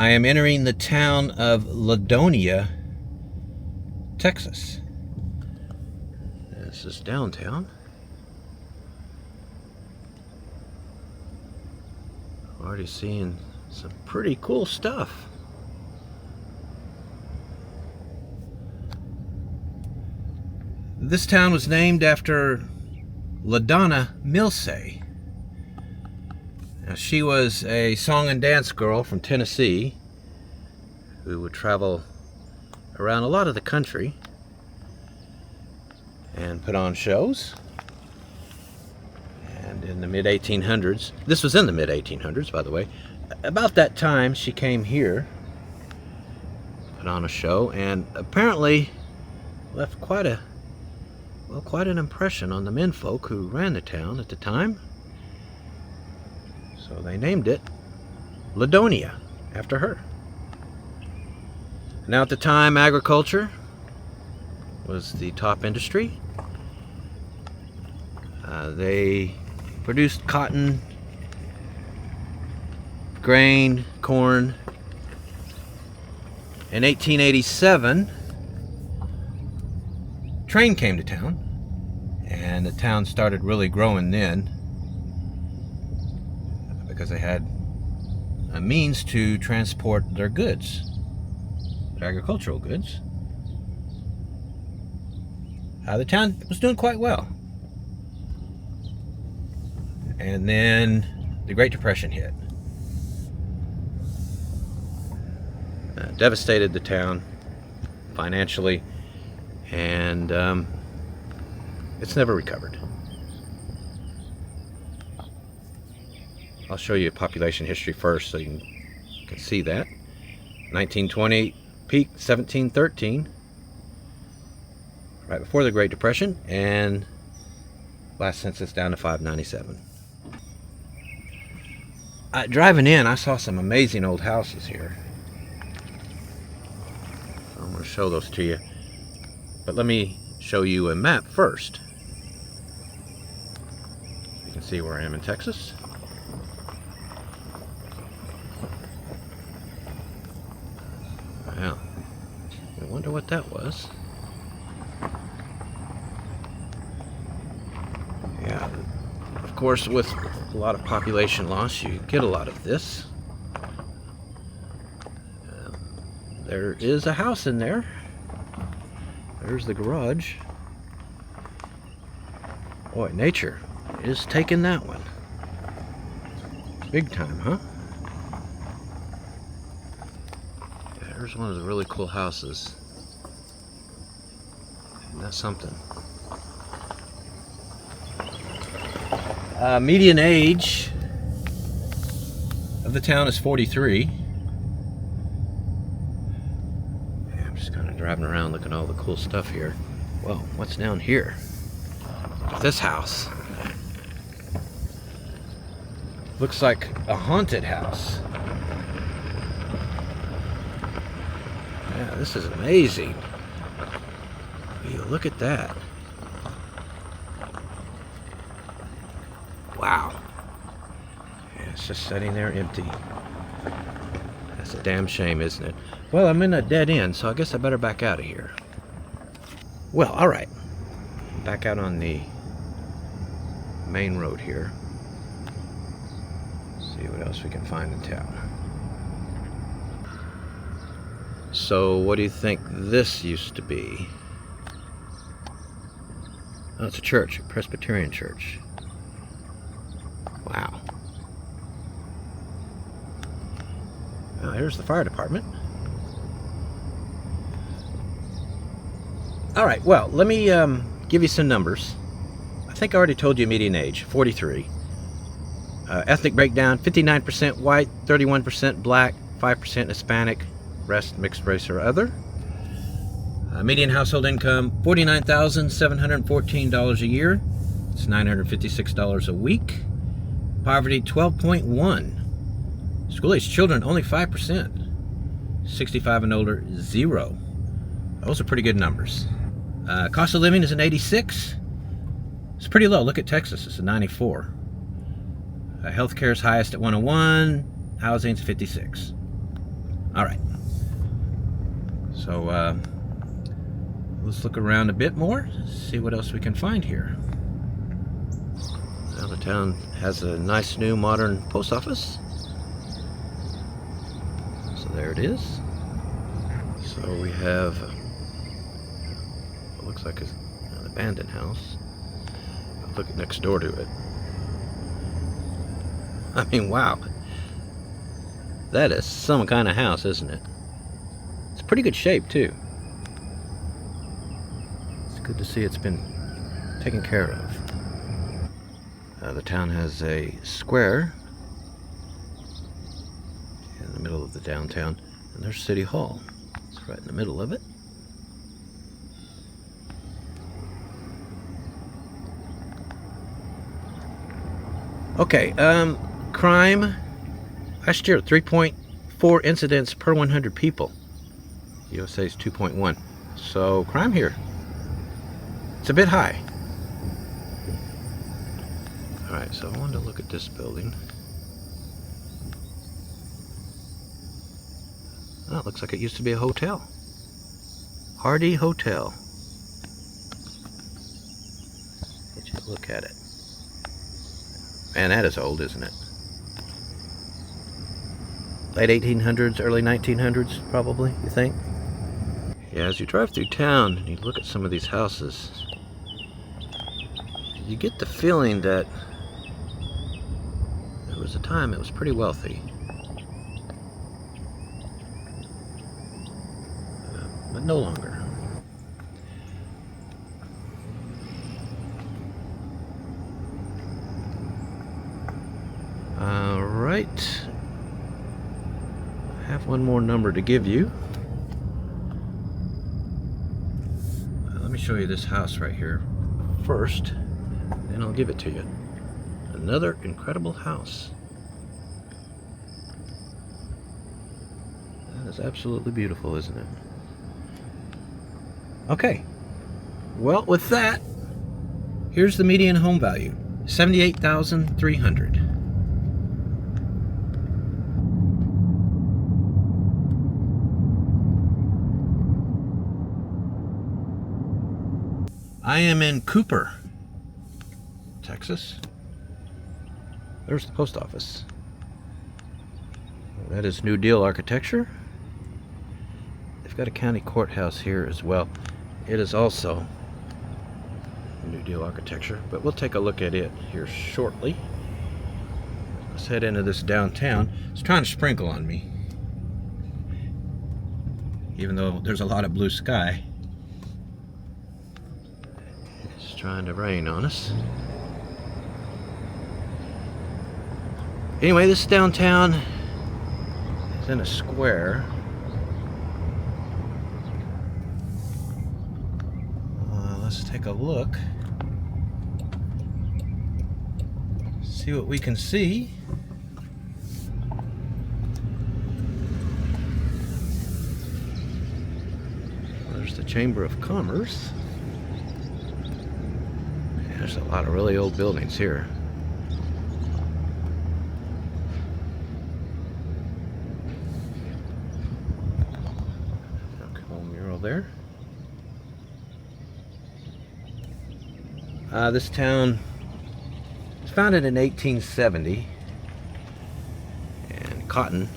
I am entering the town of Ladonia, Texas. This is downtown. Already seeing some pretty cool stuff. This town was named after Ladonia Milsey. Now, she was a song and dance girl from Tennessee who would travel around a lot of the country and put on shows. And in the mid-1800s, this was in the mid-1800s, by the way, about that time she came here, put on a show, and apparently left quite an impression on the menfolk who ran the town at the time. So they named it Ladonia after her. Now at the time, agriculture was the top industry. They produced cotton, grain, corn. In 1887, train came to town, and the town started really growing then because they had a means to transport their goods, their agricultural goods. The town was doing quite well. And then the Great Depression hit. Devastated the town financially, and it's never recovered. I'll show you population history first so you can see that. 1920 peak, 1713, right before the Great Depression, and last census down to 597. Driving in, I saw some amazing old houses here. I'm going to show those to you, but let me show you a map first. You can see where I am in Texas. Wow, I wonder what that was. Yeah, of course, with a lot of population loss, you get a lot of this. There is a house in there. There's the garage. Boy, nature is taking that one. Big time, huh? There's one of the really cool houses. Isn't that something? Median age of the town is 43. Yeah, I'm just kind of driving around looking at all the cool stuff here. Well, what's down here? This house. Looks like a haunted house. Yeah, this is amazing. Look at that. Wow. Yeah, it's just sitting there empty. That's a damn shame, isn't it? Well, I'm in a dead end, so I guess I better back out of here. Well, alright. Back out on the main road here. See what else we can find in town. So, what do you think this used to be? Oh, it's a church, a Presbyterian church. Wow. Well, here's the fire department. Alright, well, let me give you some numbers. I think I already told you median age, 43. Ethnic breakdown, 59% white, 31% black, 5% Hispanic, rest mixed race or other. Median household income, $49,714 a year. It's $956 a week. Poverty, 12.1. School-aged children, only 5%. 65 and older, 0. Those are pretty good numbers. Cost of living is an 86. It's pretty low. Look at Texas, it's a 94. Healthcare is highest at 101. Housing's 56. All right. So let's look around a bit more, see what else we can find here. Now the town has a nice new modern post office. So there it is. So we have what looks like an abandoned house. Look at next door to it. I mean, wow. That is some kind of house, isn't it? It's pretty good shape too. It's good to see it's been taken care of. The town has a square in the middle of the downtown, and there's City Hall. It's right in the middle of it. Okay, crime last year, 3.4 incidents per 100 people. USA is 2.1. So crime here, it's a bit high. All right, so I wanted to look at this building. Oh, it looks like it used to be a hotel. Hardy Hotel. Get you a look at it. Man, that is old, isn't it? Late 1800s, early 1900s, probably, you think? Yeah, as you drive through town and you look at some of these houses, you get the feeling that there was a time it was pretty wealthy. But no longer. All right. I have one more number to give you. Let me show you this house right here first, and I'll give it to you. Another incredible house. That is absolutely beautiful, isn't it? Okay. Well, with that, here's the median home value, $78,300. I am in Cooper, Texas. There's the post office. That is New Deal architecture. They've got a county courthouse here as well. It is also New Deal architecture, but we'll take a look at it here shortly. Let's head into this downtown. It's trying to sprinkle on me, even though there's a lot of blue sky. It's trying to rain on us. Anyway, this downtown is in a square. Let's take a look. See what we can see. There's the Chamber of Commerce. There's a lot of really old buildings here. Mural there. This town was founded in 1870, and cotton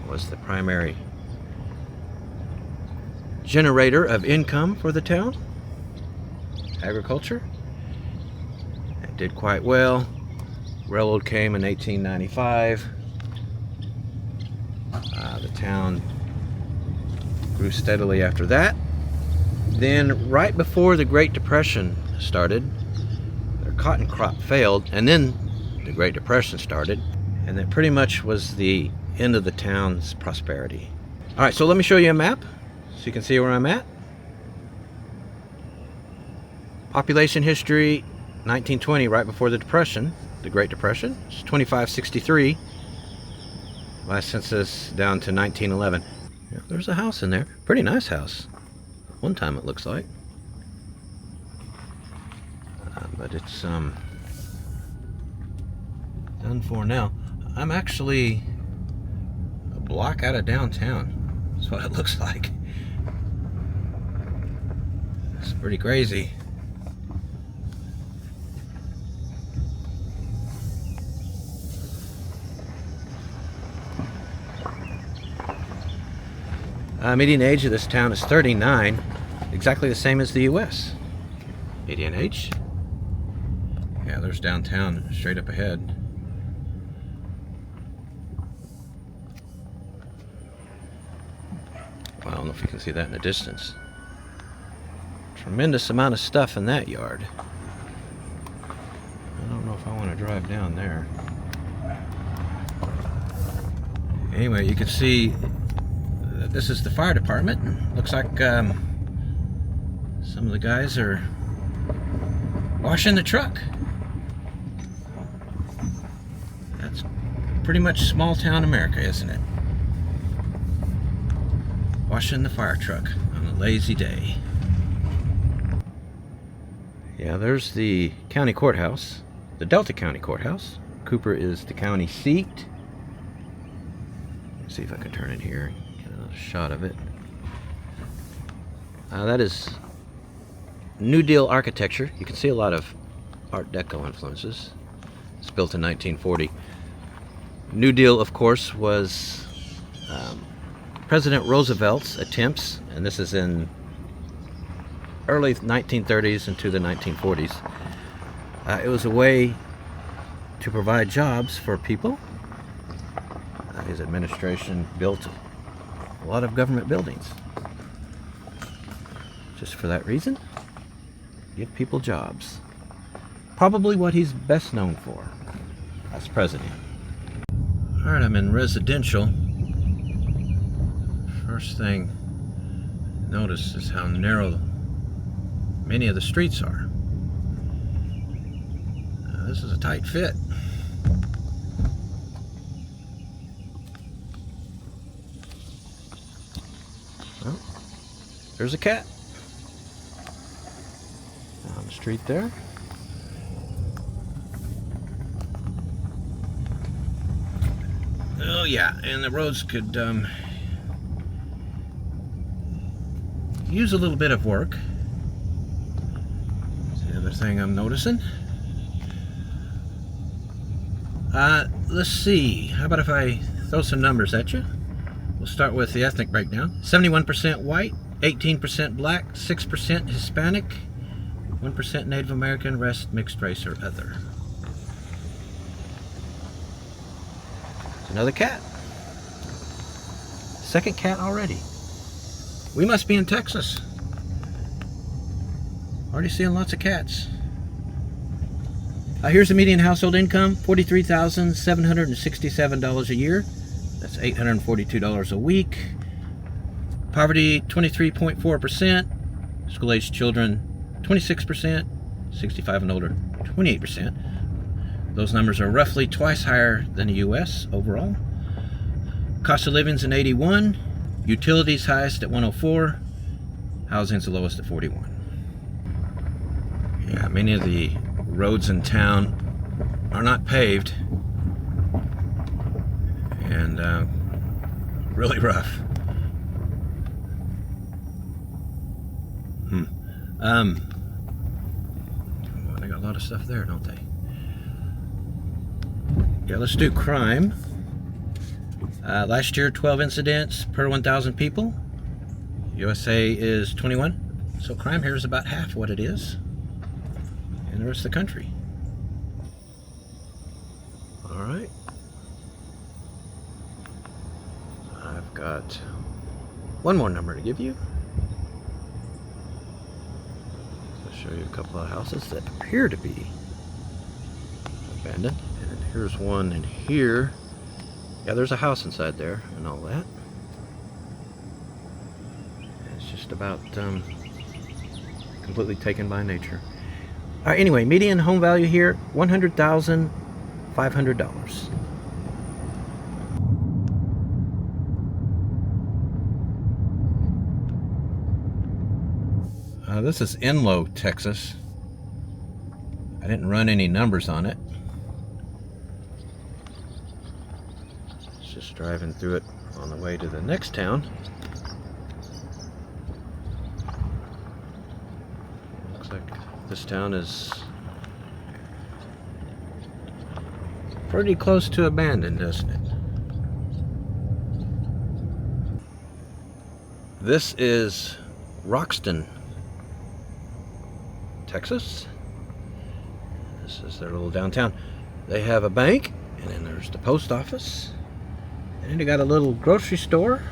was the primary generator of income for the town. Agriculture. It did quite well. Railroad came in 1895. The town grew steadily after that. Then right before the Great Depression started, their cotton crop failed, and then the Great Depression started, and that pretty much was the end of the town's prosperity. All right, so let me show you a map so you can see where I'm at. Population history, 1920, right before the Depression, the Great Depression. It's 2563. Last census down to 1911. Yeah, there's a house in there. Pretty nice house. One time it looks like. But it's done for now. I'm actually a block out of downtown. That's what it looks like. It's pretty crazy. Median age of this town is 39, exactly the same as the U.S. Median age. Yeah, there's downtown straight up ahead. Well, I don't know if you can see that in the distance. Tremendous amount of stuff in that yard. I don't know if I want to drive down there. Anyway, you can see this is the fire department. Looks like some of the guys are washing the truck. That's pretty much small town America, isn't it? Washing the fire truck on a lazy day. Yeah, there's the county courthouse, the Delta County Courthouse. Cooper is the county seat. Let's see if I can turn it here. Shot of it. That is New Deal architecture. You can see a lot of Art Deco influences. It's built in 1940. New Deal, of course, was President Roosevelt's attempts, and this is in early 1930s into the 1940s. It was a way to provide jobs for people. His administration built a lot of government buildings just for that reason. Give people jobs. Probably what he's best known for as president. Alright, I'm in residential. First thing notice is how narrow many of the streets are. This is a tight fit. Oh, there's a cat on the street there. Oh yeah, and the roads could use a little bit of work. That's the other thing I'm noticing. Let's see, how about if I throw some numbers at you? We'll start with the ethnic breakdown. 71% white, 18% black, 6% Hispanic, 1% Native American, rest mixed race or other. Another cat. Second cat already. We must be in Texas. Already seeing lots of cats. Here's the median household income, $43,767 a year. That's $842 a week. Poverty, 23.4%. School-aged children, 26%. 65 and older, 28%. Those numbers are roughly twice higher than the U.S. overall. Cost of living's an 81. Utilities highest at 104. Housing's the lowest at 41. Yeah, many of the roads in town are not paved and really rough. Well, they got a lot of stuff there, don't they? Yeah, let's do crime. Last year, 12 incidents per 1,000 people. USA is 21. So crime here is about half what it is in the rest of the country. All right. I've got one more number to give you. I'll show you a couple of houses that appear to be abandoned. And here's one in here. Yeah, there's a house inside there and all that. It's just about completely taken by nature. All right, anyway, median home value here, $100,500. This is Enlow, Texas. I didn't run any numbers on it. Just driving through it on the way to the next town. Looks like this town is pretty close to abandoned, doesn't it? This is Roxton, Texas. This is their little downtown. They have a bank, and then there's the post office. And then they got a little grocery store.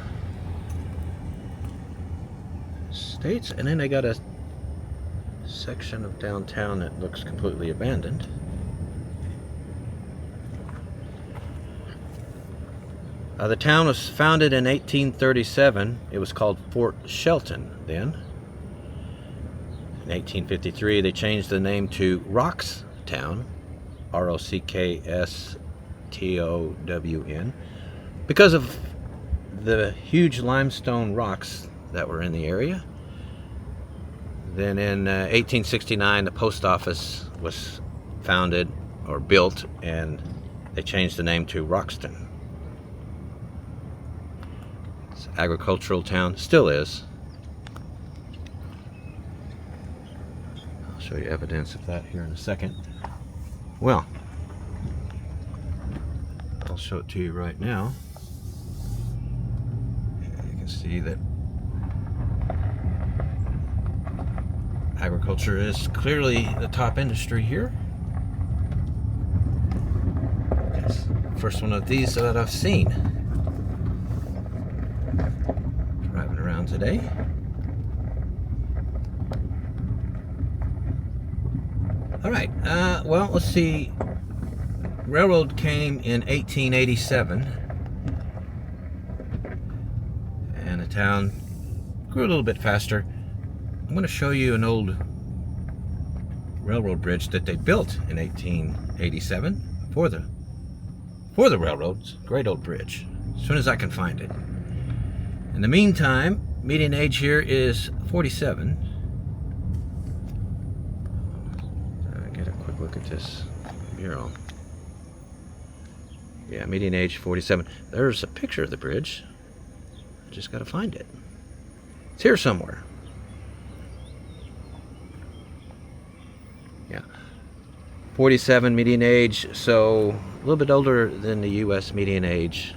States, and then they got a section of downtown that looks completely abandoned. The town was founded in 1837. It was called Fort Shelton then. In 1853, they changed the name to Roxton, Rockstown, because of the huge limestone rocks that were in the area. Then in 1869, the post office was founded or built, and they changed the name to Roxton. It's an agricultural town, still is. I'll show you evidence of that here in a second. Well, I'll show it to you right now. You can see that agriculture is clearly the top industry here. It's the first one of these that I've seen driving around today. All right, well, let's see. Railroad came in 1887, and the town grew a little bit faster. I'm going to show you an old railroad bridge that they built in 1887 for the railroads. Great old bridge, as soon as I can find it. In the meantime, median age here is 47. Get a quick look at this mural. Yeah, median age 47. There's a picture of the bridge. I just got to find it. It's here somewhere. Yeah, 47 median age, so a little bit older than the U.S. median age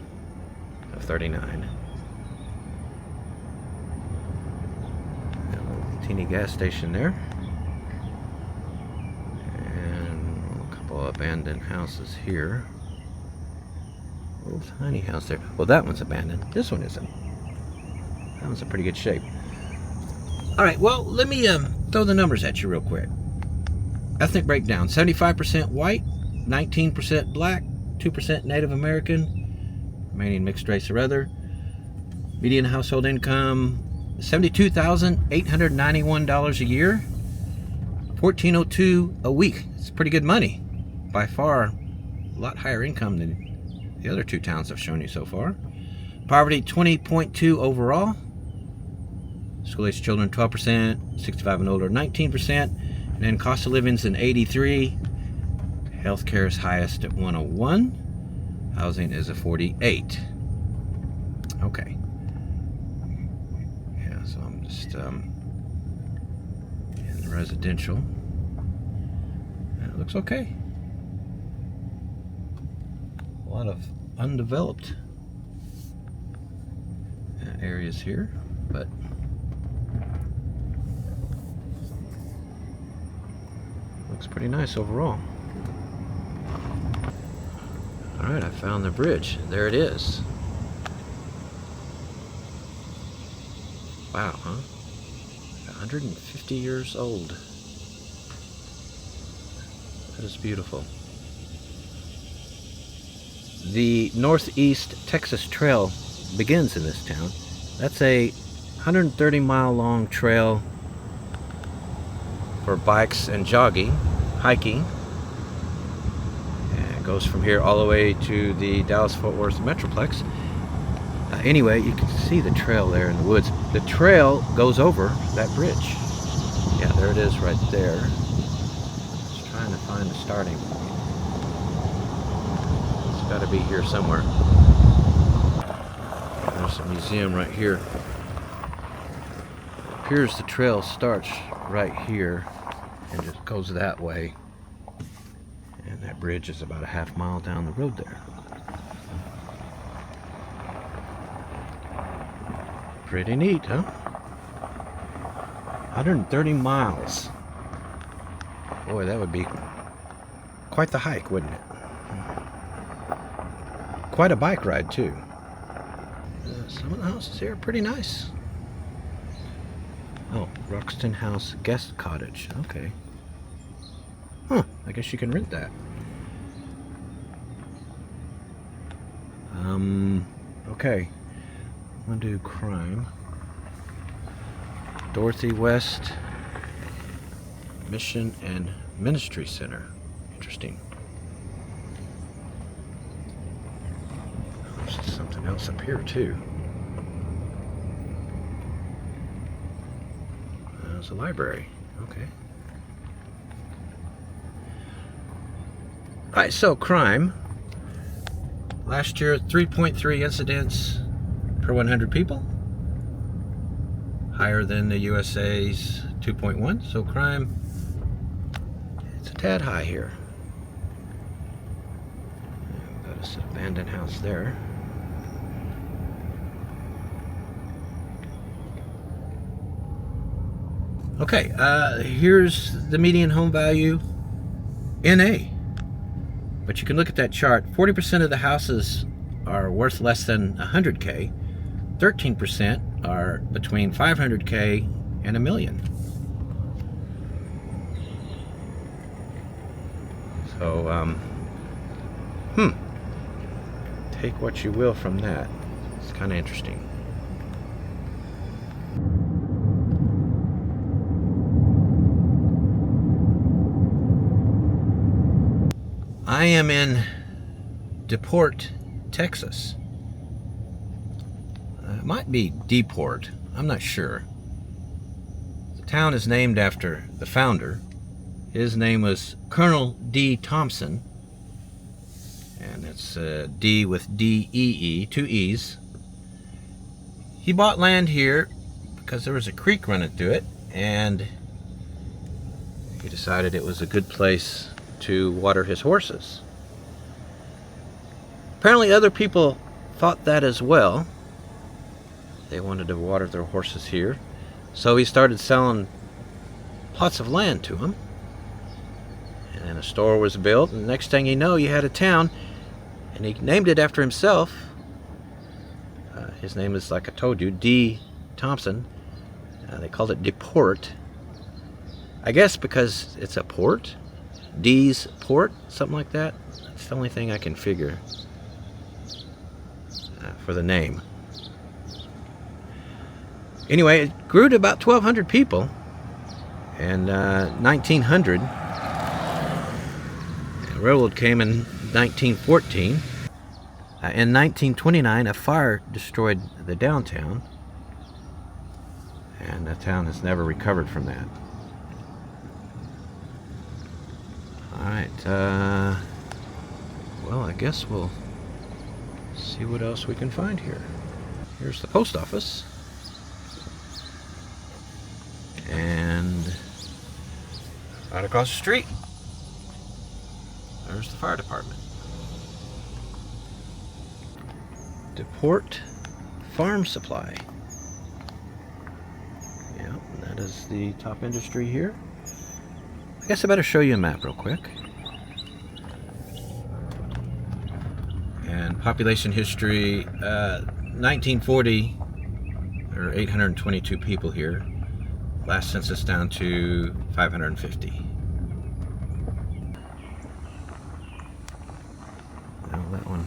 of 39. Got a little teeny gas station there. And a couple of abandoned houses here. A little tiny house there. Well, that one's abandoned. This one isn't. That one's in pretty good shape. All right, well, let me throw the numbers at you real quick. Ethnic breakdown: 75% white, 19% black, 2% Native American, remaining mixed race or other. Median household income: $72,891 a year, $1,402 a week. It's pretty good money. By far, a lot higher income than the other two towns I've shown you so far. Poverty: 20.2 overall. School-aged children: 12%, 65 and older 19%. And then cost of living's an 83. Healthcare is highest at 101. Housing is a 48. Okay. Yeah, so I'm just in the residential. And it looks okay. A lot of undeveloped areas here, but looks pretty nice overall. All right, I found the bridge. There it is. Wow, huh? 150 years old. That is beautiful. The Northeast Texas Trail begins in this town. That's a 130-mile long trail for bikes and jogging, hiking. And it goes from here all the way to the Dallas-Fort Worth Metroplex. Anyway, you can see the trail there in the woods. The trail goes over that bridge. Yeah, there it is right there. Just trying to find the starting point. It's got to be here somewhere. There's a museum right here. It appears the trail starts right here and just goes that way. And that bridge is about a half mile down the road there. Pretty neat, huh? 130 miles. Boy, that would be quite the hike, wouldn't it? Quite a bike ride, too. Some of the houses here are pretty nice. Oh, Roxton House Guest Cottage. Okay. Huh, I guess you can rent that. Okay. I'm gonna do crime. Dorothy West Mission and Ministry Center. Interesting. There's something else up here too. There's a library. Okay. Alright, so crime. Last year, 3.3 incidents per 100 people. Higher than the USA's 2.1. So crime, it's a tad high here. Got this abandoned house there. Okay, here's the median home value NA. But you can look at that chart. 40% of the houses are worth less than 100K. 13% are between 500K and $1 million. So, take what you will from that. It's kind of interesting. I am in Deport, Texas. It might be Deport, I'm not sure. The town is named after the founder. His name was Colonel D. Thompson, and it's D with D-E-E, two E's. He bought land here because there was a creek running through it, and he decided it was a good place to water his horses. Apparently other people thought that as well. They wanted to water their horses here. So he started selling plots of land to them. And then a store was built, and the next thing you know, you had a town, and he named it after himself. His name is, like I told you, D. Thompson. They called it Deport. I guess because it's a port. D's Port, something like that. It's the only thing I can figure for the name. Anyway, it grew to about 1,200 people in 1900. The railroad came in 1914. In 1929, a fire destroyed the downtown, and the town has never recovered from that. Alright, well, I guess we'll see what else we can find here. Here's the post office. And right across the street, there's the fire department. Deport Farm Supply. Yeah, that is the top industry here. I guess I better show you a map real quick. And population history, 1940, there are 822 people here. Last census down to 550. Now that one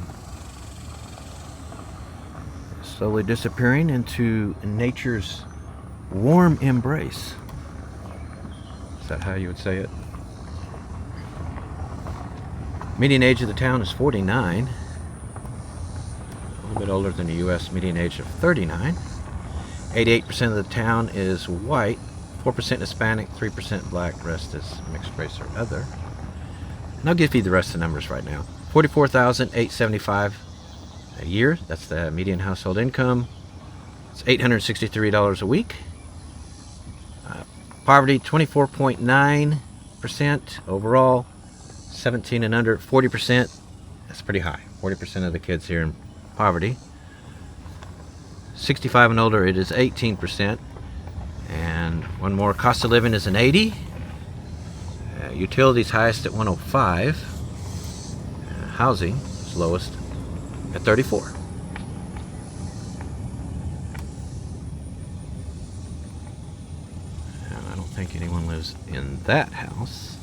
is slowly disappearing into nature's warm embrace. Is that how you would say it? Median age of the town is 49. A little bit older than the U.S. median age of 39. 88% of the town is white, 4% Hispanic, 3% black, rest is mixed race or other. And I'll give you the rest of the numbers right now. 44,875 a year. That's the median household income. It's $863 a week. Poverty 24.9% overall. 17 and under 40%. That's pretty high. 40% of the kids here in poverty. 65 and older, it is 18%. And one more, cost of living is an 80. Utilities highest at 105. Housing is lowest at 34. And I don't think anyone lives in that house.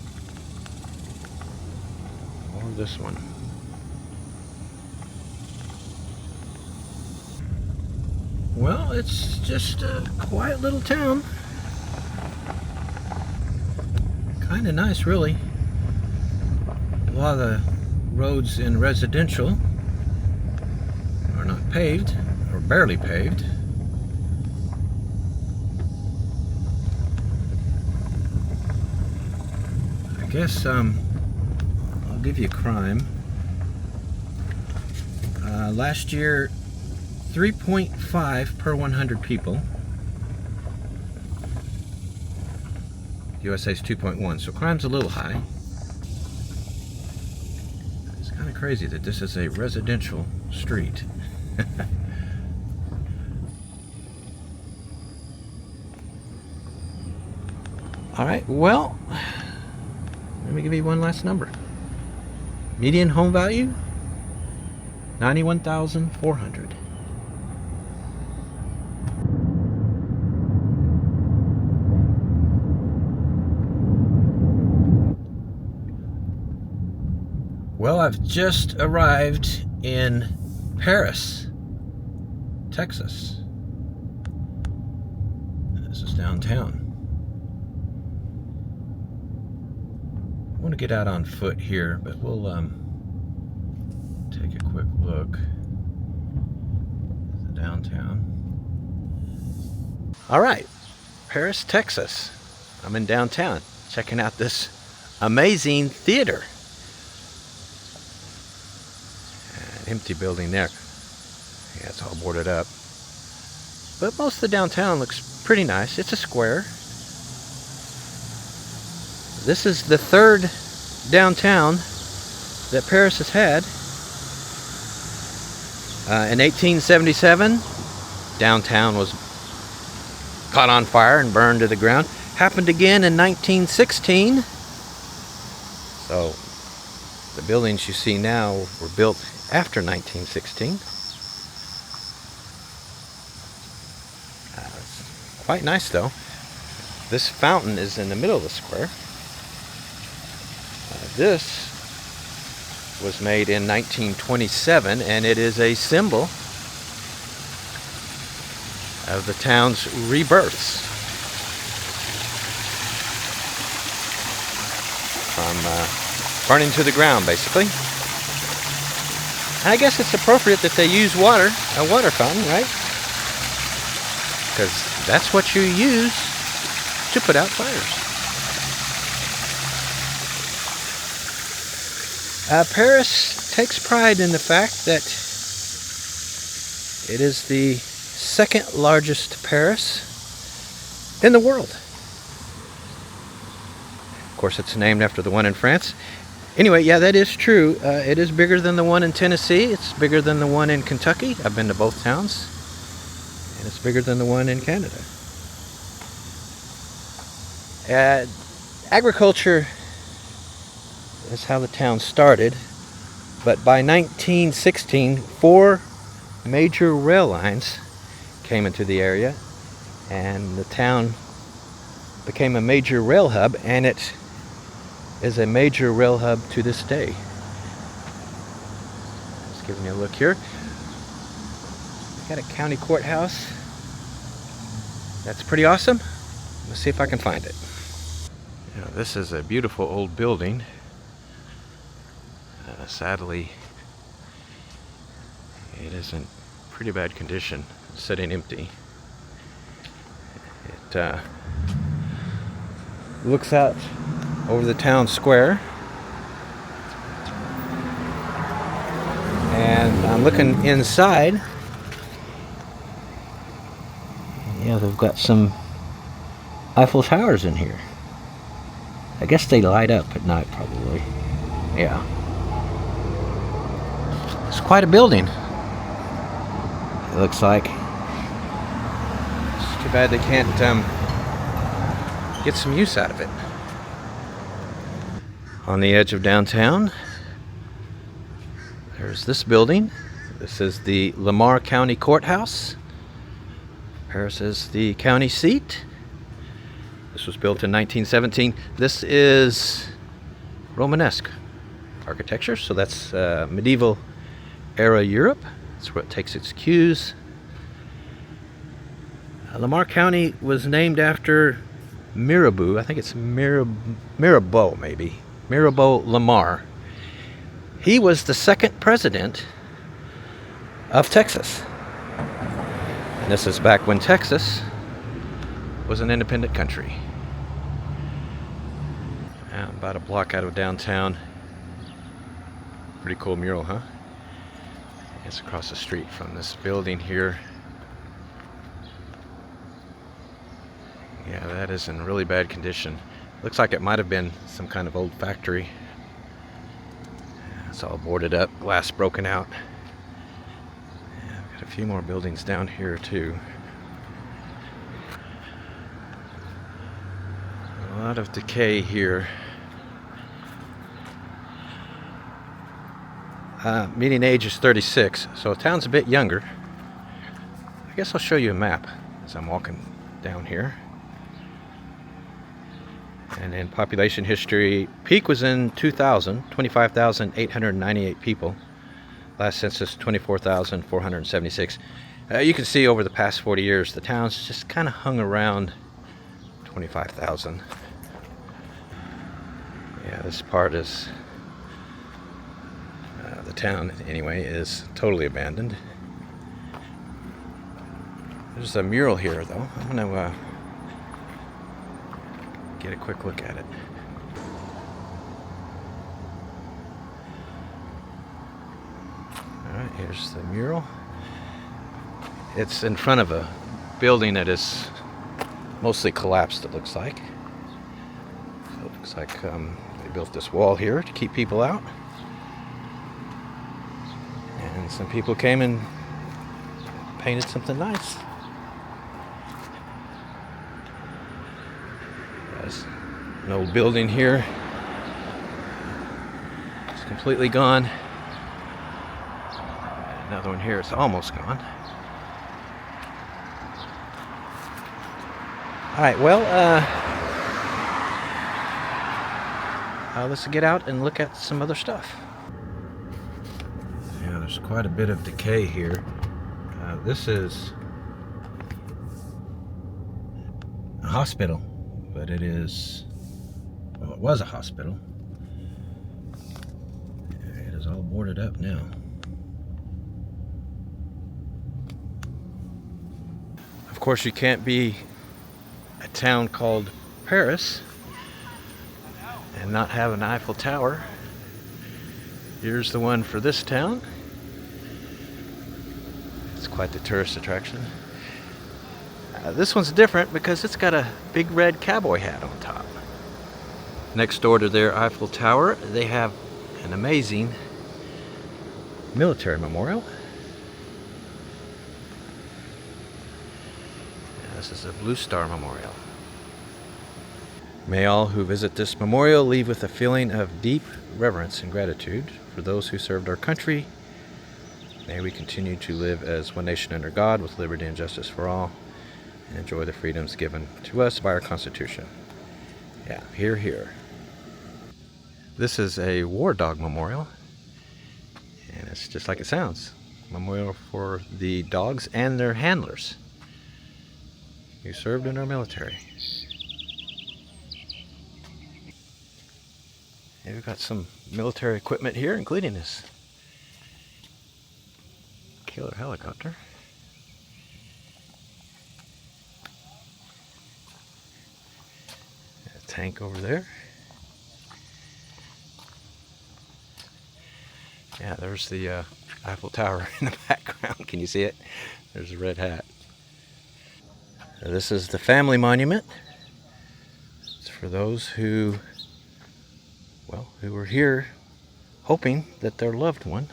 Or this one. Well, it's just a quiet little town. Kind of nice, really. A lot of the roads in residential are not paved, or barely paved. I guess I'll give you crime. Last year, 3.5 per 100 people. USA's 2.1, so crime's a little high. It's kind of crazy that this is a residential street. All right, well, let me give you one last number. Median home value, $91,400. Well, I've just arrived in Paris, Texas. This is downtown. I want to get out on foot here, but we'll take a quick look at the downtown. All right, Paris, Texas. I'm in downtown, checking out this amazing theater. Empty building there. Yeah, it's all boarded up. But most of the downtown looks pretty nice. It's a square. This is the third downtown that Paris has had. In 1877, downtown was caught on fire and burned to the ground. Happened again in 1916. So the buildings you see now were built after 1916. It's quite nice though. This fountain is in the middle of the square. This was made in 1927 and it is a symbol of the town's rebirths from burning to the ground, basically. And I guess it's appropriate that they use water, a water fountain, right? Because that's what you use to put out fires. Paris takes pride in the fact that it is the second largest Paris in the world. Of course, it's named after the one in France. Anyway, yeah, that is true. It is bigger than the one in Tennessee. It's bigger than the one in Kentucky. I've been to both towns. And it's bigger than the one in Canada. Agriculture is how the town started. But by 1916, 4 major rail lines came into the area. And the town became a major rail hub. And it is a major rail hub to this day. Just giving you a look here. Got a county courthouse. That's pretty awesome. Let's see if I can find it. You know, this is a beautiful old building. Sadly, it is in pretty bad condition, sitting empty. It looks out over the town square, and I'm looking inside. Yeah, they've got some Eiffel Towers in here. I guess they light up at night, probably. Yeah. It's quite a building, it looks like. It's too bad they can't get some use out of it. On the edge of downtown, there's this building. This is the Lamar County Courthouse. Paris is the county seat. This was built in 1917. This is Romanesque architecture, so that's medieval era Europe. That's where it takes its cues. Lamar County was named after Mirabeau. I think it's Mirabeau, maybe. Mirabeau Lamar. He was the second president of Texas. And this is back when Texas was an independent country. About a block out of downtown. Pretty cool mural, huh? It's across the street from this building here. Yeah, that is in really bad condition. Looks like it might have been some kind of old factory. It's all boarded up, glass broken out. Yeah, I've got a few more buildings down here too. A lot of decay here. Median age is 36, so the town's a bit younger. I guess I'll show you a map as I'm walking down here. And in population history, peak was in 2000, 25,898 people. Last census, 24,476. You can see over the past 40 years, the town's just kind of hung around 25,000. Yeah, this part is, the town anyway, is totally abandoned. There's a mural here though. I'm gonna get a quick look at it. Alright, here's the mural. It's in front of a building that is mostly collapsed, it looks like. So it looks like they built this wall here to keep people out. And some people came and painted something nice. There's an old building here. It's completely gone. Another one here, it's almost gone. Alright, well, let's get out and look at some other stuff. Yeah, there's quite a bit of decay here. This is a hospital, but it is, well, it was a hospital. It is all boarded up now. Of course, you can't be a town called Paris and not have an Eiffel Tower. Here's the one for this town. It's quite the tourist attraction. This one's different because it's got a big red cowboy hat on top. Next door to their Eiffel Tower, they have an amazing military memorial. This is a Blue Star Memorial. May all who visit this memorial leave with a feeling of deep reverence and gratitude for those who served our country. May we continue to live as one nation under God with liberty and justice for all and enjoy the freedoms given to us by our Constitution. Yeah, hear, hear. This is a war dog memorial, and it's just like it sounds. Memorial for the dogs and their handlers who served in our military. And we've got some military equipment here, including this killer helicopter. A tank over there. Yeah, there's the Eiffel Tower in the background. Can you see it? There's a red hat. This is the family monument. It's for those who, well, who were here hoping that their loved one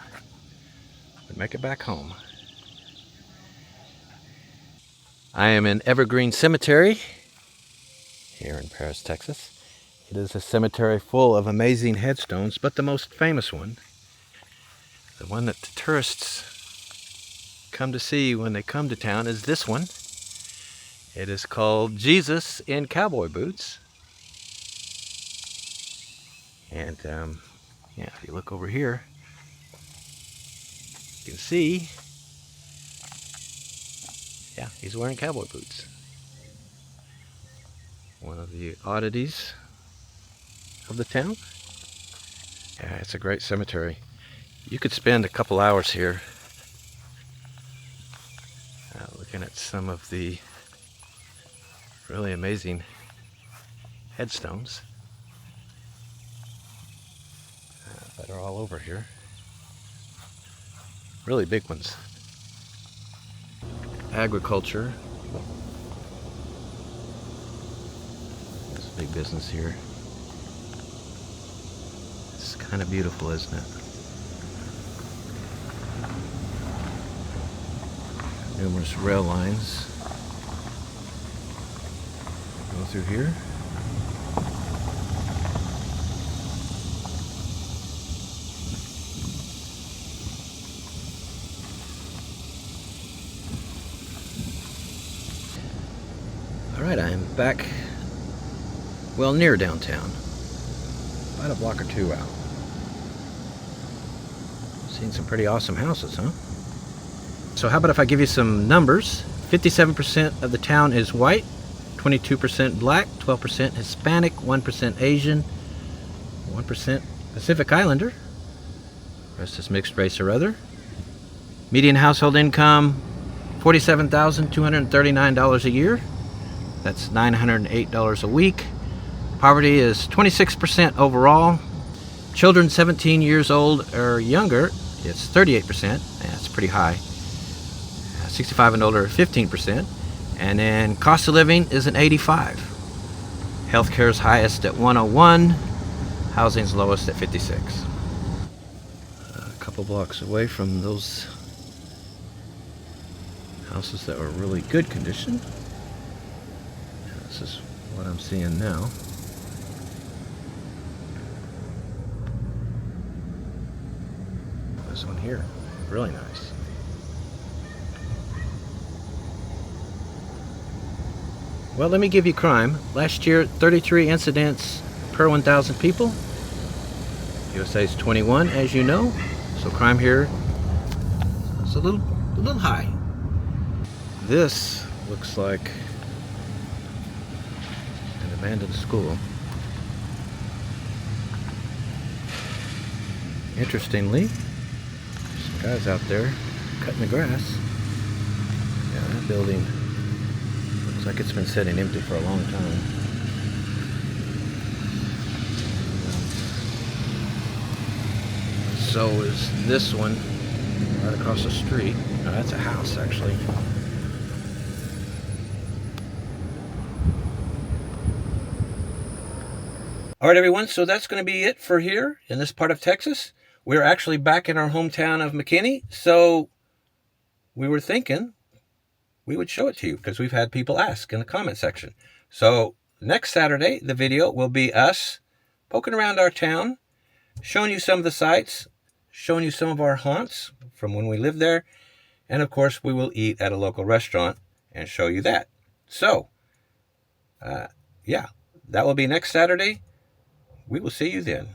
would make it back home. I am in Evergreen Cemetery here in Paris, Texas. It is a cemetery full of amazing headstones, but the most famous one, the one that the tourists come to see when they come to town, is this one. It is called Jesus in Cowboy Boots. And yeah, if you look over here, you can see, yeah, he's wearing cowboy boots. One of the oddities of the town. Yeah, it's a great cemetery. You could spend a couple hours here looking at some of the really amazing headstones that are all over here. Really big ones. Agriculture. It's a big business here. It's kind of beautiful, isn't it? Numerous rail lines go through here. Alright, I am back, well, near downtown. About a block or two out. Seen some pretty awesome houses, huh? So how about if I give you some numbers? 57% of the town is white, 22% black, 12% Hispanic, 1% Asian, 1% Pacific Islander. The rest is mixed race or other. Median household income, $47,239 a year. That's $908 a week. Poverty is 26% overall. Children 17 years old or younger, it's 38%. That's pretty high. 65 and older, 15%. And then cost of living is an 85. Healthcare is highest at 101. Housing's lowest at 56. A couple blocks away from those houses that were really good condition. This is what I'm seeing now. This one here, really nice. Well, let me give you crime. Last year, 33 incidents per 1,000 people. USA is 21, as you know. So crime here is a little high. This looks like an abandoned school. Interestingly, some guys out there cutting the grass. Yeah, that building looks like it's been sitting empty for a long time. So is this one right across the street. Oh, that's a house, actually. All right, everyone, so that's going to be it for here in this part of Texas. We're actually back in our hometown of McKinney, so we were thinking we would show it to you because we've had people ask in the comment section. So next Saturday, the video will be us poking around our town, showing you some of the sights, showing you some of our haunts from when we lived there, and of course, we will eat at a local restaurant and show you that. So, yeah, that will be next Saturday. We will see you then.